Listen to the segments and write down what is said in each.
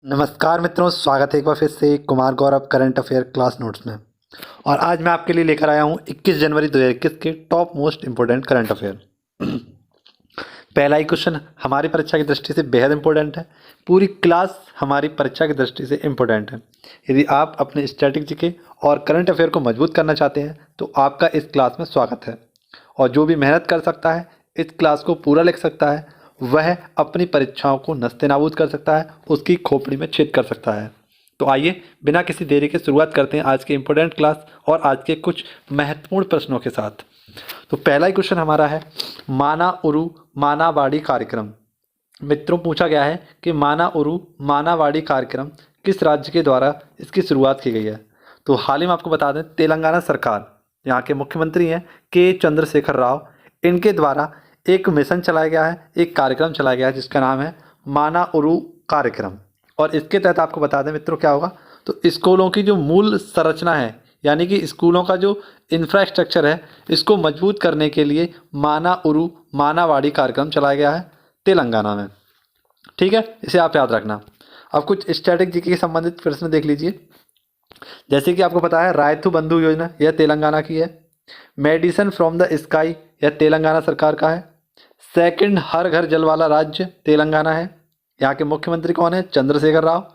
नमस्कार मित्रों, स्वागत है एक बार फिर से Kumar Gaurav current affair class notes में। और आज मैं आपके लिए लेकर आया हूं 21 जनवरी 2021 के top most important current affair. पहला ही क्वेश्चन हमारी परीक्षा की दृष्टि से बेहद इंपॉर्टेंट है। पूरी क्लास हमारी परीक्षा की दृष्टि से इम्पोर्टेंट है। यदि आप अपने स्ट्रैटेजी के और करंट अफेयर को मजबूत करना चाहते हैं तो आपका इस क्लास में स्वागत है। और जो भी मेहनत कर सकता है, इस क्लास को पूरा लिख सकता है, वह अपनी परीक्षाओं को नस्तेनाबूद कर सकता है, उसकी खोपड़ी में छेद कर सकता है। तो आइए बिना किसी देरी के शुरुआत करते हैं आज के इम्पोर्टेंट क्लास और आज के कुछ महत्वपूर्ण प्रश्नों के साथ। तो पहला ही क्वेश्चन हमारा है, माना उरु मानावाड़ी कार्यक्रम। मित्रों, पूछा गया है कि माना उरु मानावाड़ी कार्यक्रम किस राज्य के द्वारा इसकी शुरुआत की गई है। तो हाल ही में आपको बता दें, तेलंगाना सरकार, यहाँ के मुख्यमंत्री हैं के चंद्रशेखर राव, इनके द्वारा एक मिशन चलाया गया है, एक कार्यक्रम चलाया गया है जिसका नाम है माना उरु कार्यक्रम। और इसके तहत आपको बता दें मित्रों क्या होगा, तो स्कूलों की जो मूल संरचना है, यानी कि स्कूलों का जो इंफ्रास्ट्रक्चर है, इसको मजबूत करने के लिए माना उरु मानावाड़ी कार्यक्रम चलाया गया है तेलंगाना में। ठीक है, इसे आप याद रखना। अब कुछ स्टैटिक जीके के संबंधित प्रश्न देख लीजिए। जैसे कि आपको पता है, रायतु बंधु योजना यह तेलंगाना की है। मेडिसन फ्रॉम द स्काई यह तेलंगाना सरकार का है। सेकंड हर घर जल वाला राज्य तेलंगाना है। यहाँ के मुख्यमंत्री कौन है? Chandrashekhar Rao.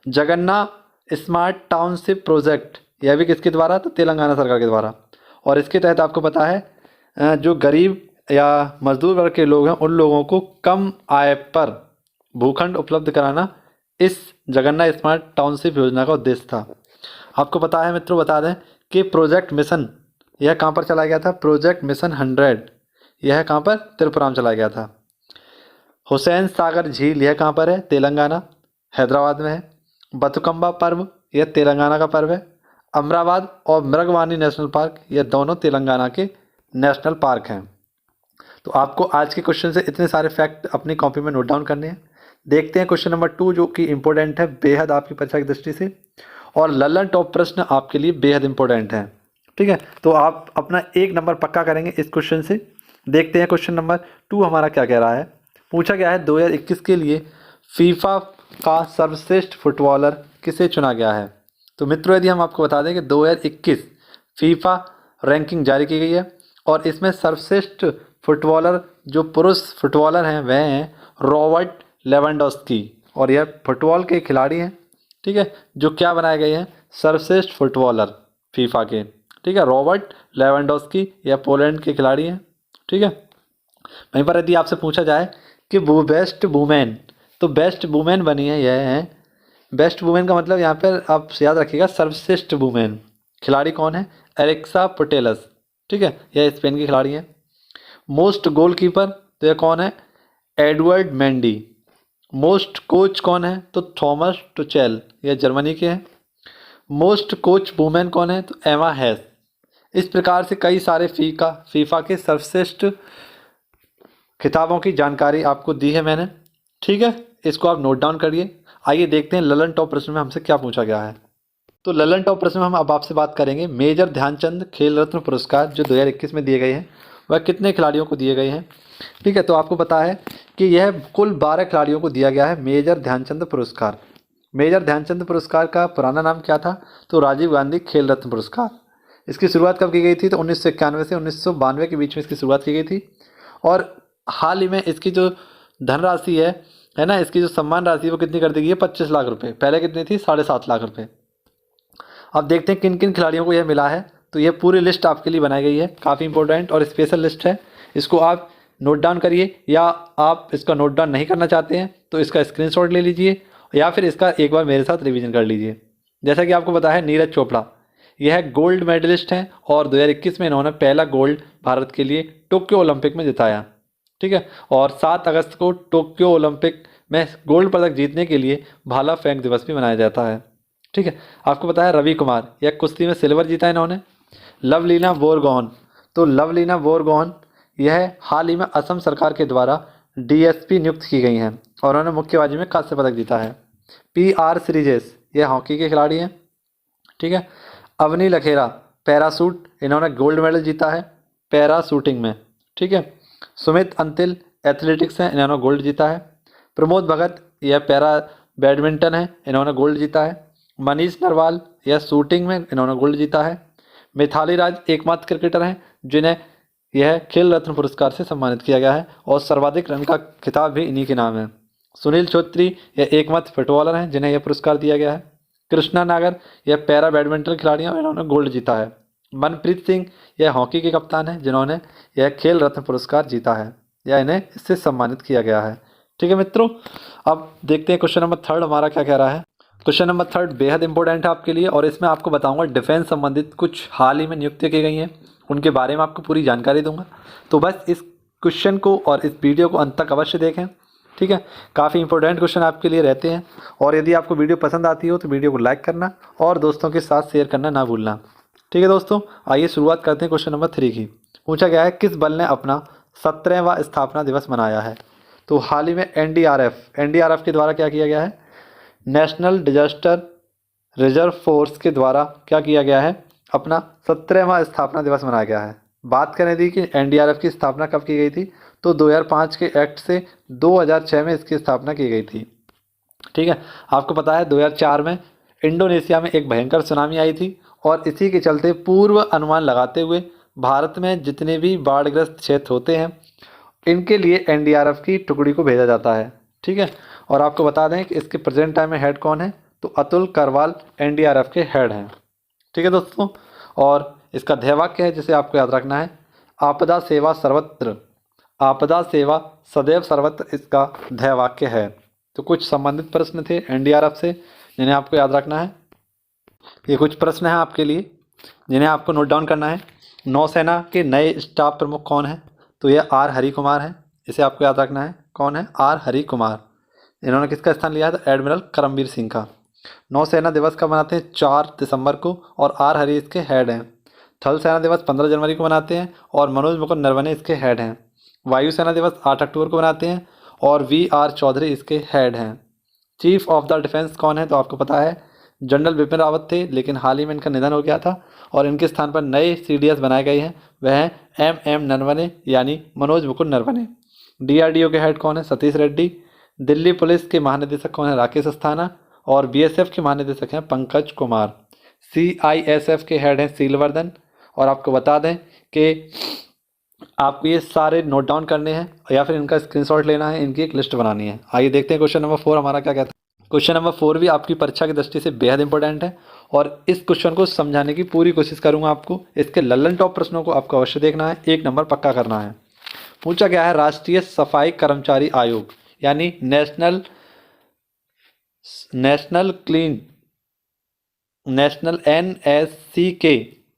Jagannath smart township project, यह भी किसके द्वारा? तो तेलंगाना सरकार के द्वारा। और इसके तहत आपको पता है, जो गरीब या मजदूर वर्ग के लोग हैं, उन लोगों को कम आय पर भूखंड उपलब्ध कराना इस जगन्नाथ स्मार्ट टाउनशिप योजना का उद्देश्य था। आपको पता है मित्रों, बता दें कि प्रोजेक्ट मिशन यह कहाँ पर चलाया गया था? प्रोजेक्ट मिशन 100 यह कहाँ पर? त्रिपुरा में चलाया गया था। हुसैन सागर झील यह कहाँ पर है? तेलंगाना, हैदराबाद में है। बथुकम्बा पर्व यह तेलंगाना का पर्व है। अमराबाद और मृगवानी नेशनल पार्क यह दोनों तेलंगाना के नेशनल पार्क हैं। तो आपको आज के क्वेश्चन से इतने सारे फैक्ट अपनी कॉपी में नोट डाउन करने हैं। देखते हैं क्वेश्चन नंबर 2, जो कि इंपॉर्टेंट है बेहद आपकी परीक्षा की दृष्टि से, और ललन टॉप प्रश्न आपके लिए बेहद इंपॉर्टेंट है। ठीक है, तो आप अपना 1 नंबर पक्का करेंगे इस क्वेश्चन से। देखते हैं क्वेश्चन नंबर 2 हमारा क्या कह रहा है। पूछा गया है 2021 के लिए फीफा का सर्वश्रेष्ठ फुटबॉलर किसे चुना गया है। तो मित्रों, यदि हम आपको बता दें कि 2021 फीफा रैंकिंग जारी की गई है और इसमें सर्वश्रेष्ठ फुटबॉलर जो पुरुष फुटबॉलर हैं वह हैं रॉबर्ट लेवेंडोस्की, और यह फुटबॉल के खिलाड़ी हैं। ठीक है, जो क्या बनाए गए हैं? सर्वश्रेष्ठ फुटबॉलर फीफा के। ठीक है, रॉबर्ट लेवेंडोस्की यह पोलैंड के खिलाड़ी हैं। ठीक है, वहीं पर यदि आपसे पूछा जाए कि वो बेस्ट वुमेन, तो बेस्ट वुमेन बनी है यह है। बेस्ट वुमेन का मतलब यहाँ पर आप याद रखिएगा, सर्वश्रेष्ठ वुमेन खिलाड़ी कौन है? Alexa Putellas. ठीक है, यह स्पेन की खिलाड़ी हैं। मोस्ट गोलकीपर तो यह कौन है? Edward Mendy. मोस्ट कोच कौन है? तो थॉमस टुचेल, यह जर्मनी के हैं। मोस्ट कोच वुमेन कौन है? तो एमा हैस। इस प्रकार से कई सारे फीफा के सर्वश्रेष्ठ खिताबों की जानकारी आपको दी है मैंने। ठीक है, इसको आप नोट डाउन करिए। आइए देखते हैं ललन टॉप प्रश्न में हमसे क्या पूछा गया है। तो ललन टॉप प्रश्न में हम अब आपसे बात करेंगे मेजर ध्यानचंद खेल रत्न पुरस्कार जो 2021 में दिए गए हैं वह कितने खिलाड़ियों को दिए गए हैं। ठीक है, तो आपको पता है कि यह कुल 12 खिलाड़ियों को दिया गया है मेजर ध्यानचंद पुरस्कार। मेजर ध्यानचंद पुरस्कार का पुराना नाम क्या था? तो राजीव गांधी खेल रत्न पुरस्कार। इसकी शुरुआत कब की गई थी? तो 1991 से 1992 के बीच में इसकी शुरुआत की गई थी। और हाल ही में इसकी जो धनराशि है ना, इसकी जो सम्मान राशि है वो कितनी कर दी गई है? 25 लाख रुपए। पहले कितनी थी? 7.5 लाख रुपए। अब देखते हैं किन किन खिलाड़ियों को यह मिला है। तो यह पूरी लिस्ट आपके लिए बनाई गई है, काफ़ी इंपॉर्टेंट और स्पेशल लिस्ट है। इसको आप नोट डाउन करिए, या आप इसका नोट डाउन नहीं करना चाहते हैं तो इसका स्क्रीनशॉट ले लीजिए, या फिर इसका एक बार मेरे साथ रिवीजन कर लीजिए। जैसा कि आपको पता है, नीरज चोपड़ा यह गोल्ड मेडलिस्ट हैं और 2021 में इन्होंने पहला गोल्ड भारत के लिए टोक्यो ओलंपिक में जिताया। ठीक है, और 7 अगस्त को टोक्यो ओलंपिक में गोल्ड पदक जीतने के लिए भाला फेंक दिवस भी मनाया जाता है। ठीक है, आपको पता है रवि कुमार यह कुश्ती में सिल्वर जीता इन्होंने। लवलीना बोरगोहन, तो लवलीना बोरगोहन यह हाल ही में असम सरकार के द्वारा डीएसपी नियुक्त की गई हैं और उन्होंने मुक्केबाजी में कांस्य पदक जीता है। PR श्रीजेश यह हॉकी के खिलाड़ी हैं। ठीक है, अवनी लखेरा पैरासूट, इन्होंने गोल्ड मेडल जीता है पैरा शूटिंग में। ठीक है, सुमित अंतिल एथलेटिक्स हैं, इन्होंने गोल्ड जीता है। प्रमोद भगत यह पैरा बैडमिंटन है, इन्होंने गोल्ड जीता है। मनीष नरवाल यह शूटिंग में इन्होंने गोल्ड जीता है। मिथाली राज एकमात्र क्रिकेटर हैं जिन्हें यह खेल रत्न पुरस्कार से सम्मानित किया गया है और सर्वाधिक रन का खिताब भी इन्हीं के नाम है। सुनील छेत्री यह एकमात्र फुटबॉलर हैं जिन्हें यह पुरस्कार दिया गया है। कृष्णा नागर यह पैरा बैडमिंटन खिलाड़ी हैं और इन्होंने गोल्ड जीता है। मनप्रीत सिंह यह हॉकी के कप्तान हैं जिन्होंने यह खेल रत्न पुरस्कार जीता है या इन्हें इससे सम्मानित किया गया है। ठीक है मित्रों, अब देखते हैं क्वेश्चन नंबर 3 हमारा क्या कह रहा है। क्वेश्चन नंबर 3 बेहद इंपॉर्टेंट है आपके लिए और इसमें आपको बताऊंगा डिफेंस संबंधित कुछ हाल ही में नियुक्ति की गई हैं, उनके बारे में आपको पूरी जानकारी दूंगा। तो बस इस क्वेश्चन को और इस वीडियो को अंत तक अवश्य देखें। ठीक है, काफ़ी इंपॉर्टेंट क्वेश्चन आपके लिए रहते हैं और यदि आपको वीडियो पसंद आती हो तो वीडियो को लाइक करना और दोस्तों के साथ शेयर करना ना भूलना। ठीक है दोस्तों, आइए शुरुआत करते हैं क्वेश्चन नंबर 3 की। पूछा गया है किस बल ने अपना 17वां स्थापना दिवस मनाया है। तो हाल ही में एनडीआरएफ के द्वारा क्या किया गया है, नेशनल डिजास्टर रिजर्व फोर्स के द्वारा क्या किया गया है, अपना 17वां स्थापना दिवस मनाया गया है। बात करें थी कि एनडीआरएफ की स्थापना कब की गई थी, तो 2005 के एक्ट से 2006 में इसकी स्थापना की गई थी। ठीक है, आपको पता है 2004 में इंडोनेशिया में एक भयंकर सुनामी आई थी और इसी के चलते पूर्व अनुमान लगाते हुए भारत में जितने भी बाढ़ग्रस्त क्षेत्र होते हैं इनके लिए एनडीआरएफ की टुकड़ी को भेजा जाता है। ठीक है, और आपको बता दें कि इसके प्रेजेंट टाइम में हेड कौन है, तो अतुल करवाल एनडीआरएफ के हेड हैं। ठीक है दोस्तों, और इसका ध्येयवाक्य है जिसे आपको याद रखना है, आपदा सेवा सर्वत्र, आपदा सेवा सदैव सर्वत्र इसका ध्येयवाक्य है। तो कुछ संबंधित प्रश्न थे एनडीआरएफ से जिन्हें आपको याद रखना है। ये कुछ प्रश्न हैं आपके लिए जिन्हें आपको नोट डाउन करना है। नौसेना के नए स्टाफ प्रमुख कौन हैं, तो ये आर हरि कुमार हैं, इसे आपको याद रखना है। कौन है, आर हरि कुमार। इन्होंने किसका स्थान लिया है, तो एडमिरल करमबीर सिंह का। नौसेना दिवस कब मनाते हैं, 4 दिसंबर को और आर हरि इसके हेड हैं। थल सेना दिवस 15 जनवरी को मनाते हैं और मनोज मुकुंद नरवणे इसके हेड हैं। वायुसेना दिवस 8 अक्टूबर को मनाते हैं और वी.आर. चौधरी इसके हेड हैं। चीफ ऑफ द डिफेंस कौन है, तो आपको पता है जनरल बिपिन रावत थे, लेकिन हाल ही में इनका निधन हो गया था और इनके स्थान पर नए सीडीएस बनाए गए हैं, वह हैं एम नरवणे यानी मनोज मुकुंद नरवणे। डीआरडीओ के हेड कौन है, सतीश रेड्डी। दिल्ली पुलिस के महानिदेशक कौन है, राकेश अस्थाना और बीएसएफ के महानिदेशक हैं पंकज कुमार। सीआईएसएफ के हेड हैं सीलवर्धन। और आपको बता दें कि आपको ये सारे नोट डाउन करने हैं या फिर इनका स्क्रीनशॉट लेना है, इनकी एक लिस्ट बनानी है। आइए देखते हैं क्वेश्चन नंबर 4 हमारा क्या कहता है। क्वेश्चन नंबर 4 भी आपकी परीक्षा की दृष्टि से बेहद इंपॉर्टेंट है और इस क्वेश्चन को समझाने की पूरी कोशिश करूंगा आपको। इसके लल्लन टॉप प्रश्नों को आपको अवश्य देखना है, 1 नंबर पक्का करना है। पूछा गया है राष्ट्रीय सफाई कर्मचारी आयोग यानी नेशनल एनएससी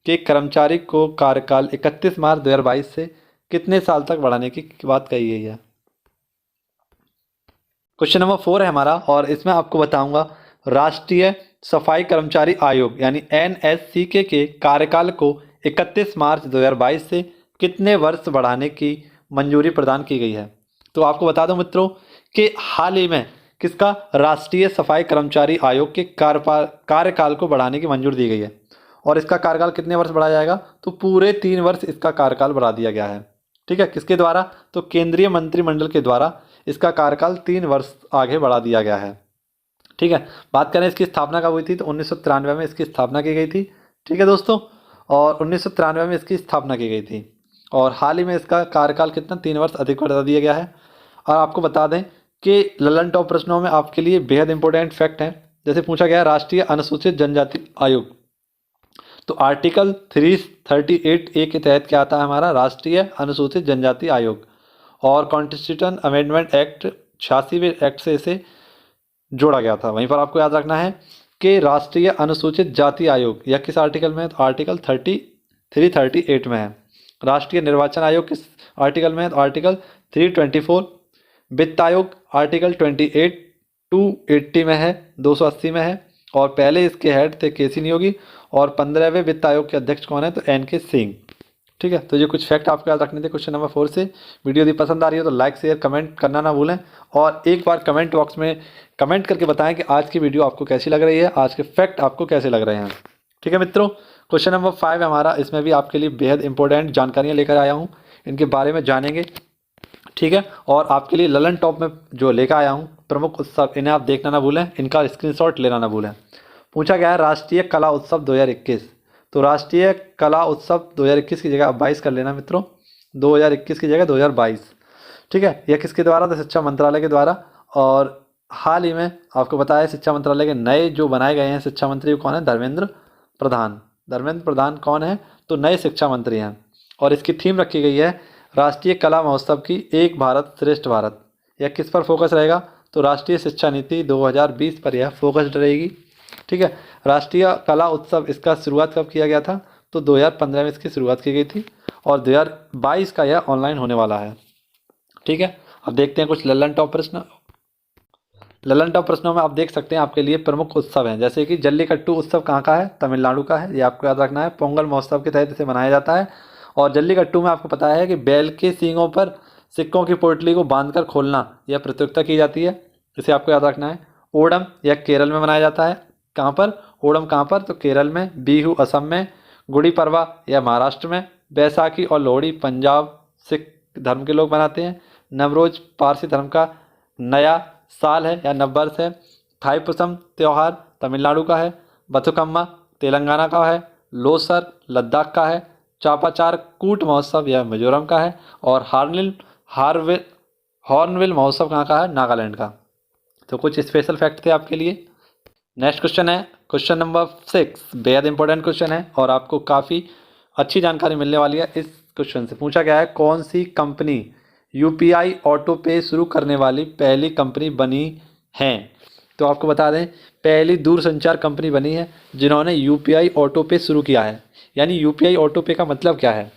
के कर्मचारी को कार्यकाल 31 मार्च 2022 से कितने साल तक बढ़ाने की बात कही गई है। क्वेश्चन नंबर 4 है हमारा और इसमें आपको बताऊंगा राष्ट्रीय सफाई कर्मचारी आयोग यानी एनएससी के कार्यकाल को 31 मार्च 2022 से कितने वर्ष बढ़ाने की मंजूरी प्रदान की गई है। तो आपको बता दूं मित्रों कि हाल ही में किसका, राष्ट्रीय सफाई कर्मचारी आयोग के कार्यकाल को बढ़ाने की मंजूरी दी गई है और इसका कार्यकाल कितने वर्ष बढ़ाया जाएगा, तो पूरे 3 वर्ष इसका कार्यकाल बढ़ा दिया गया है। ठीक है, किसके द्वारा, तो केंद्रीय मंत्रिमंडल के द्वारा इसका कार्यकाल 3 वर्ष आगे बढ़ा दिया गया है। ठीक है, बात करें इसकी स्थापना कब हुई थी, तो 1993 में इसकी स्थापना की गई थी। ठीक है दोस्तों, और 1993 में इसकी स्थापना की गई थी और हाल ही में इसका कार्यकाल कितना, 3 वर्ष अधिक बढ़ा दिया गया है। और आपको बता दें कि ललन टॉप प्रश्नों में आपके लिए बेहद इंपॉर्टेंट फैक्ट हैं। जैसे पूछा गया राष्ट्रीय अनुसूचित जनजाति आयोग, तो आर्टिकल 338A के तहत क्या आता है हमारा, राष्ट्रीय अनुसूचित जनजाति आयोग। और कॉन्स्टिट्यूशन अमेंडमेंट एक्ट 86वें एक्ट से इसे जोड़ा गया था। वहीं पर आपको याद रखना है कि राष्ट्रीय अनुसूचित जाति आयोग यह किस आर्टिकल में है, तो आर्टिकल 338 में है। राष्ट्रीय निर्वाचन आयोग किस आर्टिकल में है, तो आर्टिकल 324। वित्त आयोग आर्टिकल 28 टू 80 में है, 280 में है और पहले इसके हेड थे केसी नियोगी और 15वें वित्त आयोग के अध्यक्ष कौन है, तो एन.के. सिंह। ठीक है, तो ये कुछ फैक्ट आपको याद रखने थे क्वेश्चन नंबर 4 से। वीडियो यदि पसंद आ रही है तो लाइक शेयर कमेंट करना ना भूलें और एक बार कमेंट बॉक्स में कमेंट करके बताएं कि आज की वीडियो आपको कैसी लग रही है, आज के फैक्ट आपको कैसे लग रहे हैं। ठीक है मित्रों, क्वेश्चन नंबर 5 हमारा, इसमें भी आपके लिए बेहद इंपॉर्टेंट जानकारियाँ लेकर आया हूँ, इनके बारे में जानेंगे। ठीक है, और आपके लिए ललन टॉप में जो लेकर आया हूँ प्रमुख उत्सव, इन्हें आप देखना ना भूलें, इनका स्क्रीनशॉट लेना ना भूलें। पूछा गया है राष्ट्रीय कला उत्सव 2021, तो राष्ट्रीय कला उत्सव 2021 की जगह आप 22 कर लेना मित्रों, 2021 की जगह 2022। ठीक है, यह किसके द्वारा? तो शिक्षा मंत्रालय के द्वारा। और हाल ही में आपको बताया शिक्षा मंत्रालय के नए जो बनाए गए हैं शिक्षा मंत्री, कौन है? धर्मेंद्र प्रधान। धर्मेंद्र प्रधान कौन है? तो नए शिक्षा मंत्री हैं। और इसकी थीम रखी गई है राष्ट्रीय कला महोत्सव की एक भारत श्रेष्ठ भारत। यह किस पर फोकस रहेगा? तो राष्ट्रीय शिक्षा नीति 2020 पर यह फोकस्ड रहेगी। ठीक है, राष्ट्रीय कला उत्सव इसका शुरुआत कब किया गया था? तो 2015 में इसकी शुरुआत की गई थी और 2022 का यह ऑनलाइन होने वाला है। ठीक है, अब देखते हैं कुछ ललन टॉप प्रश्न। ललन टॉप प्रश्नों में आप देख सकते हैं आपके लिए प्रमुख उत्सव हैं, जैसे कि जल्लीकट्टू उत्सव कहाँ का है? तमिलनाडु का है, ये आपको याद रखना है। पोंगल महोत्सव के तहत इसे मनाया जाता है। और जल्लीकट्टू में आपको पता है कि बैल के सींगों पर सिक्कों की पोटली को बांधकर खोलना, यह प्रतियोगिता की जाती है, इसे आपको याद रखना है। ओणम यह केरल में मनाया जाता है। कहाँ पर? ओणम कहाँ पर? तो केरल में। बिहू असम में। गुड़ी पड़वा यह महाराष्ट्र में। बैसाखी और लोहड़ी पंजाब सिख धर्म के लोग मनाते हैं। नवरोज पारसी धर्म का नया साल है या नववर्ष है। थाईपुसम त्यौहार तमिलनाडु का है। बथुकम्मा तेलंगाना का है। लोसर लद्दाख का है। चापाचार कूट महोत्सव यह मिजोरम का है। और हॉर्नबिल महोत्सव कहाँ का है? नागालैंड का। तो कुछ स्पेशल फैक्ट थे आपके लिए। नेक्स्ट क्वेश्चन है क्वेश्चन नंबर 6, बेहद इंपॉर्टेंट क्वेश्चन है और आपको काफ़ी अच्छी जानकारी मिलने वाली है इस क्वेश्चन से। पूछा गया है कौन सी कंपनी यूपीआई ऑटो पे शुरू करने वाली पहली कंपनी बनी है? तो आपको बता दें पहली दूरसंचार कंपनी बनी है जिन्होंने यूपीआई ऑटो पे शुरू किया है। यानी यूपीआई ऑटो पे का मतलब क्या है?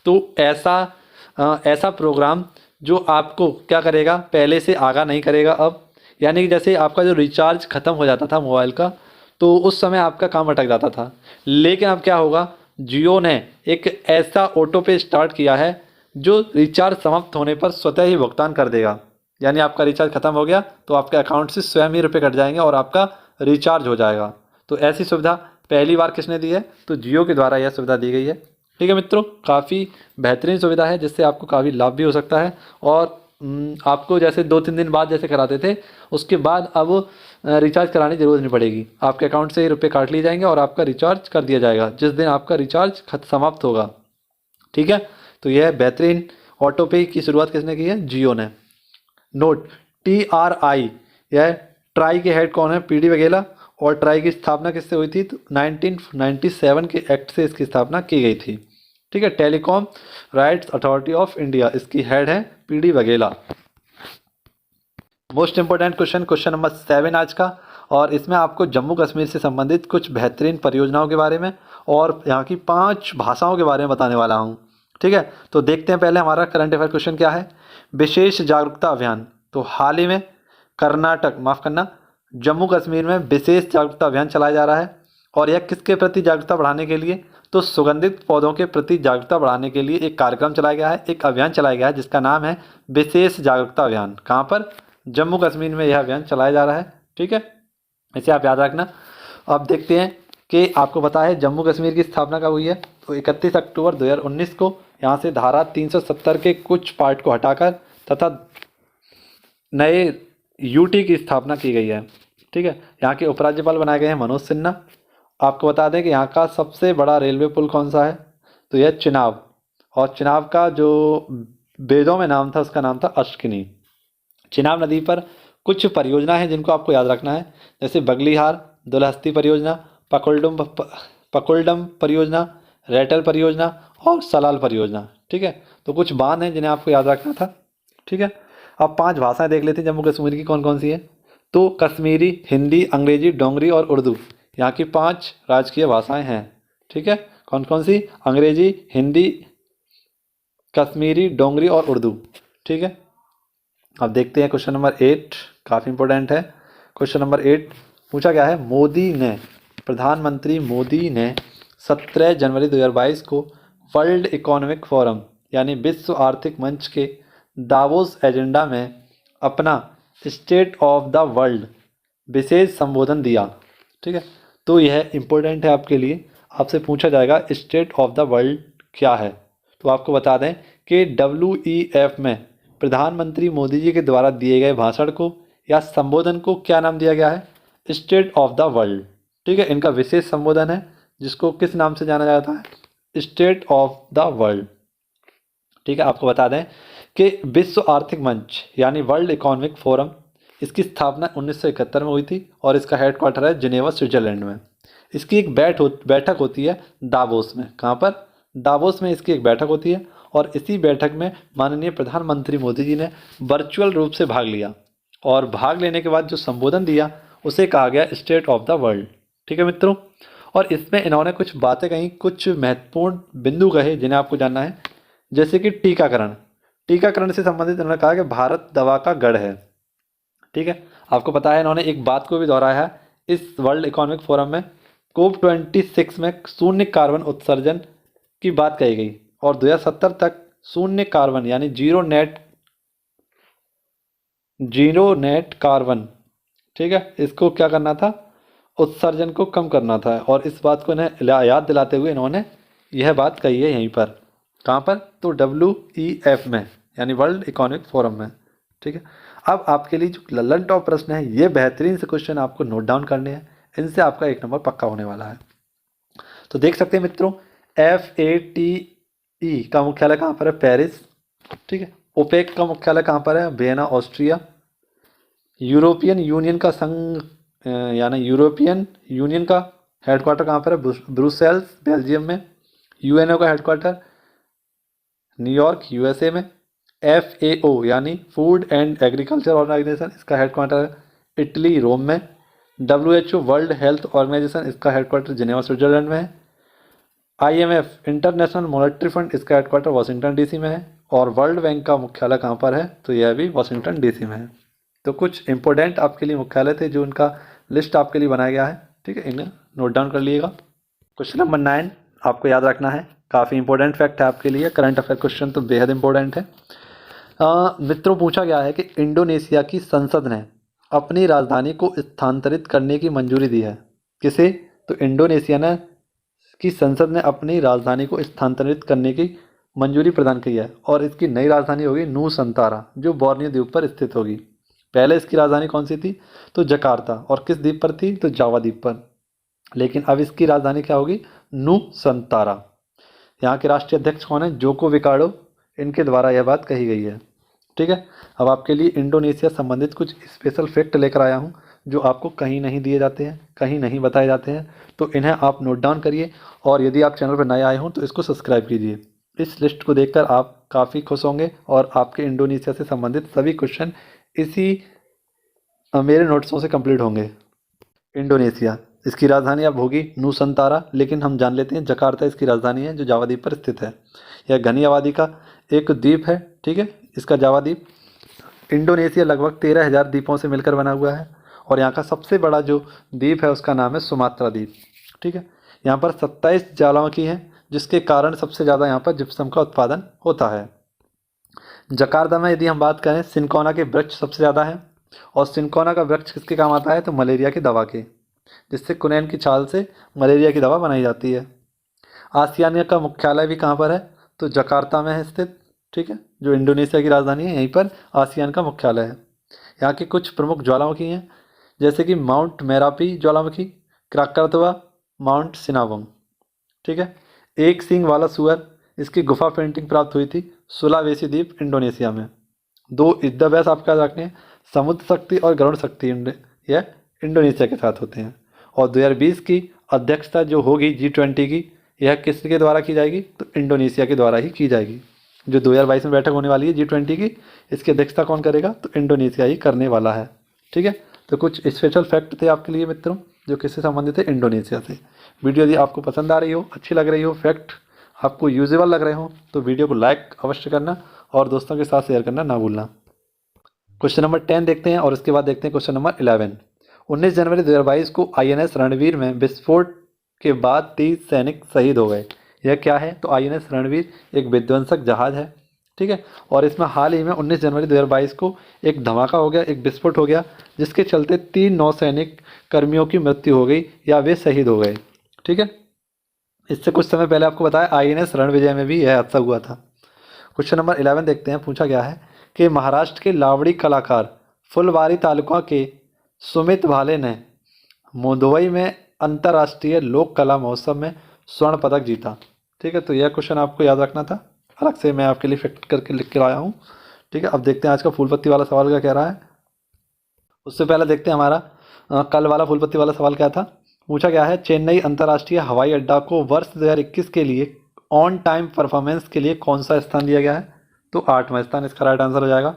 तो ऐसा प्रोग्राम जो आपको क्या करेगा, पहले से आगाह नहीं करेगा अब। यानी कि जैसे आपका जो रिचार्ज ख़त्म हो जाता था मोबाइल का, तो उस समय आपका काम अटक जाता था। लेकिन अब क्या होगा, जियो ने एक ऐसा ऑटो पे स्टार्ट किया है जो रिचार्ज समाप्त होने पर स्वतः ही भुगतान कर देगा। यानी आपका रिचार्ज ख़त्म हो गया तो आपके अकाउंट से स्वयं ही रुपये कट जाएंगे और आपका रिचार्ज हो जाएगा। तो ऐसी सुविधा पहली बार किसने दी है? तो जियो के द्वारा यह सुविधा दी गई है। ठीक है मित्रों, काफ़ी बेहतरीन सुविधा है जिससे आपको काफ़ी लाभ भी हो सकता है। और आपको जैसे 2-3 दिन बाद जैसे कराते थे, उसके बाद अब रिचार्ज कराने की ज़रूरत नहीं पड़ेगी। आपके अकाउंट से ही रुपये काट लिए जाएंगे और आपका रिचार्ज कर दिया जाएगा जिस दिन आपका रिचार्ज समाप्त होगा। ठीक है, तो यह बेहतरीन ऑटो पे की शुरुआत किसने की है? जियो ने। नोट TRI, यह ट्राई के हेड कौन है? PD वघेला। और ट्राई की स्थापना किससे हुई थी? तो 1997 के एक्ट से इसकी स्थापना की गई थी। ठीक है, telecom rights authority of India, इसकी हेड है PD Vaghela. Most important question, question number 7 आज का, और इसमें आपको जम्मू कश्मीर से संबंधित कुछ बेहतरीन परियोजनाओं के बारे में और यहाँ की 5 भाषाओं के बारे में बताने वाला हूँ। ठीक है, तो देखते हैं पहले हमारा करंट अफेयर क्वेश्चन क्या है। विशेष जागरूकता अभियान, तो हाल ही में जम्मू कश्मीर में विशेष जागरूकता अभियान चलाया जा रहा है। और यह किसके प्रति जागरूकता बढ़ाने के लिए? तो सुगंधित पौधों के प्रति जागरूकता बढ़ाने के लिए एक कार्यक्रम चलाया गया है, एक अभियान चलाया गया है जिसका नाम है विशेष जागरूकता अभियान। कहाँ पर? जम्मू कश्मीर में यह अभियान चलाया जा रहा है। ठीक है, इसे आप याद रखना। अब देखते हैं कि आपको पता है जम्मू कश्मीर की स्थापना कब हुई है? तो 31 अक्टूबर 2019 को यहाँ से धारा 370 के कुछ पार्ट को हटाकर तथा नए यूटी की स्थापना की गई है। ठीक है, यहाँ के उपराज्यपाल बनाए गए हैं मनोज सिन्हा। आपको बता दें कि यहाँ का सबसे बड़ा रेलवे पुल कौन सा है? तो यह चिनाब, और चिनाब का जो वेदों में नाम था उसका नाम था अश्किनी। चिनाब नदी पर कुछ परियोजना है जिनको आपको याद रखना है, जैसे बगलीहार दुलहस्ती परियोजना, पकुलडम परियोजना, रेटल परियोजना और सलाल परियोजना। ठीक है, तो कुछ बांध हैं जिन्हें आपको याद रखना था। ठीक है, अब 5 भाषाएं देख लेते हैं जम्मू कश्मीर की कौन कौन सी है। तो कश्मीरी, हिंदी, अंग्रेजी, डोगरी और उर्दू, यहाँ की 5 राजकीय भाषाएं हैं। ठीक है, कौन कौन सी? अंग्रेजी, हिंदी, कश्मीरी, डोगरी और उर्दू। ठीक है, अब देखते हैं क्वेश्चन नंबर 8, काफ़ी इंपॉर्टेंट है। क्वेश्चन नंबर 8 पूछा गया है प्रधानमंत्री मोदी ने 17 जनवरी 2022 को वर्ल्ड इकोनॉमिक फोरम यानी विश्व आर्थिक मंच के दावोस एजेंडा में अपना स्टेट ऑफ द वर्ल्ड विशेष संबोधन दिया। ठीक है, तो यह इम्पोर्टेंट है आपके लिए, आपसे पूछा जाएगा स्टेट ऑफ द वर्ल्ड क्या है। तो आपको बता दें कि WEF में प्रधानमंत्री मोदी जी के द्वारा दिए गए भाषण को या संबोधन को क्या नाम दिया गया है? State of the world. ठीक है, इनका विशेष संबोधन है जिसको किस नाम से जाना जाता है? State of the world. ठीक है, आपको बता दें कि विश्व आर्थिक मंच यानी वर्ल्ड इकोनॉमिक फोरम, इसकी स्थापना 1971 में हुई थी और इसका हेडक्वार्टर है जिनेवा, स्विट्जरलैंड में। इसकी एक बैठक होती है दावोस में। कहाँ पर? दावोस में इसकी एक बैठक होती है और इसी बैठक में माननीय प्रधानमंत्री मोदी जी ने वर्चुअल रूप से भाग लिया और भाग लेने के बाद जो संबोधन दिया उसे कहा गया स्टेट ऑफ द वर्ल्ड। ठीक है मित्रों, और इसमें इन्होंने कुछ बातें कही, कुछ महत्वपूर्ण बिंदु कहे जिन्हें आपको जानना है, जैसे कि टीकाकरण से संबंधित इन्होंने कहा कि भारत दवा का गढ़ है। ठीक है, आपको पता है इन्होंने एक बात को भी दोहराया है इस वर्ल्ड इकोनॉमिक फोरम में, COP26 में शून्य कार्बन उत्सर्जन की बात कही गई और 2070 तक शून्य कार्बन यानी जीरो नेट कार्बन, ठीक है, इसको क्या करना था? उत्सर्जन को कम करना था। और इस बात को इन्हें याद दिलाते हुए इन्होंने यह बात कही है यहीं पर। कहाँ पर? तो WEF में यानी वर्ल्ड इकोनॉमिक फोरम में। ठीक है, अब आपके लिए जो लल्लन टॉप प्रश्न है ये बेहतरीन से क्वेश्चन आपको नोट डाउन करने हैं, इनसे आपका 1 नंबर पक्का होने वाला है। तो देख सकते हैं मित्रों, FATE का मुख्यालय कहाँ पर है? पेरिस। ठीक है, ओपेक का मुख्यालय कहाँ पर है? Vienna, Austria. यूरोपियन यूनियन का संघ यानी यूरोपियन यूनियन का हेडक्वार्टर कहाँ पर है? ब्रुसेल्स, बेल्जियम में। UNO का हेडक्वार्टर न्यूयॉर्क, USA में। FAO यानी फूड एंड एग्रीकल्चर ऑर्गेनाइजेशन, इसका हेडक्वार्टर है इटली, रोम में। WHO वर्ल्ड हेल्थ ऑर्गेनाइजेशन, इसका हेडक्वार्टर जिनेवा, स्विट्जरलैंड में है। IMF इंटरनेशनल मॉनेटरी फंड, इसका हेडक्वार्टर वाशिंगटन DC में है। और वर्ल्ड बैंक का मुख्यालय कहाँ पर है? तो यह भी वाशिंगटन DC में है। तो कुछ इंपॉर्टेंट आपके लिए मुख्यालय थे जो उनका लिस्ट आपके लिए बनाया गया है। ठीक है, इन्हें नोट डाउन कर लीजिएगा। क्वेश्चन नंबर 9 आपको याद रखना है, काफ़ी इंपॉर्टेंट फैक्ट है आपके लिए, करंट अफेयर क्वेश्चन तो बेहद इंपॉर्टेंट है। मित्रों, पूछा गया है कि इंडोनेशिया की संसद ने अपनी राजधानी को स्थानांतरित करने की मंजूरी दी है। किसे? तो इंडोनेशिया की संसद ने अपनी राजधानी को स्थानांतरित करने की मंजूरी प्रदान की है और इसकी नई राजधानी होगी नूसंतारा, जो बोर्नियो द्वीप पर स्थित होगी। पहले इसकी राजधानी कौन सी थी? तो जकार्ता। और किस द्वीप पर थी? तो जावा द्वीप पर। लेकिन अब इसकी राजधानी क्या होगी? नूसंतारा। यहाँ के राष्ट्रीय अध्यक्ष कौन है? जोको विडोडो, इनके द्वारा यह बात कही गई है। ठीक है, अब आपके लिए इंडोनेशिया संबंधित कुछ स्पेशल फैक्ट लेकर आया हूँ जो आपको कहीं नहीं दिए जाते हैं, कहीं नहीं बताए जाते हैं, तो इन्हें आप नोट डाउन करिए। और यदि आप चैनल पर नए आए हों तो इसको सब्सक्राइब कीजिए। इस लिस्ट को देखकर आप काफ़ी खुश होंगे और आपके इंडोनेशिया से संबंधित सभी क्वेश्चन इसी मेरे नोट्सों से कंप्लीट होंगे। इंडोनेशिया, इसकी राजधानी अब होगी नूसंतारा, लेकिन हम जान लेते हैं जकार्ता इसकी राजधानी है जो जावा द्वीप पर स्थित है। यह घनी आबादी का एक द्वीप है। ठीक है, इसका जावा द्वीप। इंडोनेशिया लगभग 13,000 द्वीपों से मिलकर बना हुआ है और यहाँ का सबसे बड़ा जो द्वीप है उसका नाम है सुमात्रा द्वीप। ठीक है, यहाँ पर 27 ज्वालामुखी हैं जिसके कारण सबसे ज़्यादा यहाँ पर जिप्सम का उत्पादन होता है। जकार्ता में यदि हम बात करें, सिनकोना के वृक्ष सबसे ज़्यादा हैं और सिनकोना का वृक्ष किसके काम आता है? तो मलेरिया की दवा के, जिससे कुनैन की छाल से मलेरिया की दवा बनाई जाती है। आसियान का मुख्यालय भी कहाँ पर है? तो जकार्ता में है स्थित। ठीक है, जो इंडोनेशिया की राजधानी है यहीं पर आसियान का मुख्यालय है। यहाँ के कुछ प्रमुख ज्वालामुखी हैं जैसे कि माउंट मेरापी ज्वालामुखी, क्राकातोआ, माउंट सिनावम। ठीक है, एक सींग वाला सुअर, इसकी गुफा पेंटिंग प्राप्त हुई थी सुलावेसी द्वीप, इंडोनेशिया में। 2 युद्धाभ्यास आपका रखने हैं, समुद्र शक्ति और गरुड़ शक्ति, यह इंडोनेशिया के साथ होते हैं। और 2020 की अध्यक्षता जो होगी G20 की, यह किसके द्वारा की जाएगी? तो इंडोनेशिया के द्वारा ही की जाएगी। जो 2022 में बैठक होने वाली है G20 की, इसकी अध्यक्षता कौन करेगा? तो इंडोनेशिया ही करने वाला है। ठीक है, तो कुछ स्पेशल फैक्ट थे आपके लिए मित्रों जो किससे संबंधित है? इंडोनेशिया से। वीडियो यदि आपको पसंद आ रही हो, अच्छी लग रही हो, फैक्ट आपको यूजेबल लग रहे हो तो वीडियो को लाइक अवश्य करना और दोस्तों के साथ शेयर करना ना भूलना। क्वेश्चन नंबर 10 देखते हैं और उसके बाद देखते हैं क्वेश्चन नंबर 11। 19 जनवरी 2022 को INS रणवीर में विस्फोट के बाद 30 सैनिक शहीद हो गए। यह क्या है? तो INS रणवीर एक विध्वंसक जहाज है। ठीक है, और इसमें हाल ही में 19 जनवरी 2022 को एक धमाका हो गया, एक विस्फोट हो गया, जिसके चलते 3 नौसैनिक कर्मियों की मृत्यु हो गई या वे शहीद हो गए। ठीक है, इससे कुछ समय पहले आपको बताया INS रणविजय में भी यह हादसा हुआ था। क्वेश्चन नंबर 11 देखते हैं। पूछा गया है कि महाराष्ट्र के लावड़ी कलाकार फुलवारी तालुका के सुमित भाले ने मुंबई में अंतर्राष्ट्रीय लोक कला महोत्सव में स्वर्ण पदक जीता। ठीक है, तो यह क्वेश्चन आपको याद रखना था, अलग से मैं आपके लिए फिट करके लिख के लाया हूँ। ठीक है, अब देखते हैं आज का फूल पत्ती वाला सवाल क्या कह रहा है। उससे पहले देखते हैं हमारा कल वाला फूल पत्ती वाला सवाल क्या था। पूछा गया है, चेन्नई अंतर्राष्ट्रीय हवाई अड्डा को वर्ष 2021 के लिए ऑन टाइम परफॉर्मेंस के लिए कौन सा स्थान दिया गया है? तो 8वां स्थान इसका राइट आंसर हो जाएगा।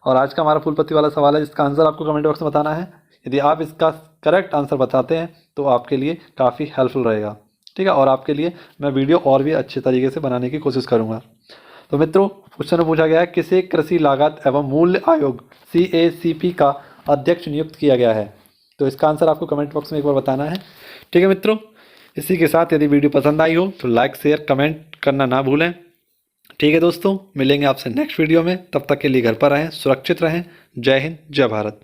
और आज का हमारा फूल पत्ती वाला सवाल है जिसका आंसर आपको कमेंट बॉक्स में बताना है। यदि आप इसका करेक्ट आंसर बताते हैं तो आपके लिए काफ़ी हेल्पफुल रहेगा। ठीक है, और आपके लिए मैं वीडियो और भी अच्छे तरीके से बनाने की कोशिश करूँगा। तो मित्रों, क्वेश्चन में पूछा गया है, किसे कृषि लागत एवं मूल्य आयोग CACP का अध्यक्ष नियुक्त किया गया है? तो इसका आंसर आपको कमेंट बॉक्स में एक बार बताना है। ठीक है मित्रों, इसी के साथ यदि वीडियो पसंद आई हो तो लाइक शेयर कमेंट करना ना भूलें। ठीक है दोस्तों, मिलेंगे आपसे नेक्स्ट वीडियो में, तब तक के लिए घर पर रहें, सुरक्षित रहें। जय हिंद, जय भारत।